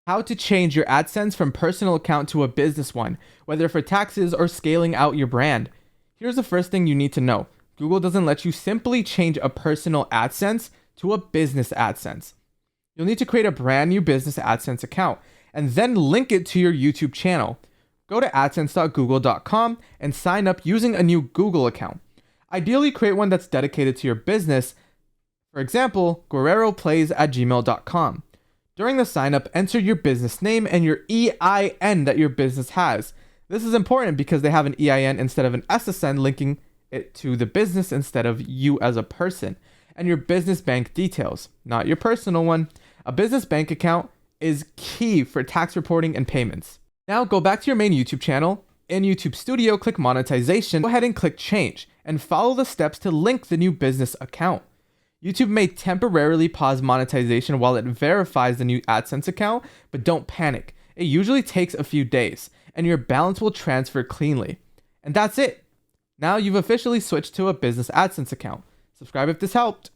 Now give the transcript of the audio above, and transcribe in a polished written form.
How to change your AdSense from personal account to a business one, whether for taxes or scaling out your brand. Here's the first thing you need to know. Google doesn't let you simply change a personal AdSense to a business AdSense. You'll need to create a brand new business AdSense account and then link it to your YouTube channel. Go to adsense.google.com and sign up using a new Google account. Ideally, create one that's dedicated to your business. For example, guerreroplays@gmail.com. During the sign up, enter your business name and your EIN that your business has. This is important because they have an EIN instead of an SSN, linking it to the business instead of you as a person. And your business bank details, not your personal one. A business bank account is key for tax reporting and payments. Now go back to your main YouTube channel. In YouTube Studio, click Monetization. Go ahead and click Change and follow the steps to link the new business account. YouTube may temporarily pause monetization while it verifies the new AdSense account, but don't panic. It usually takes a few days, and your balance will transfer cleanly. And that's it. Now you've officially switched to a business AdSense account. Subscribe if this helped.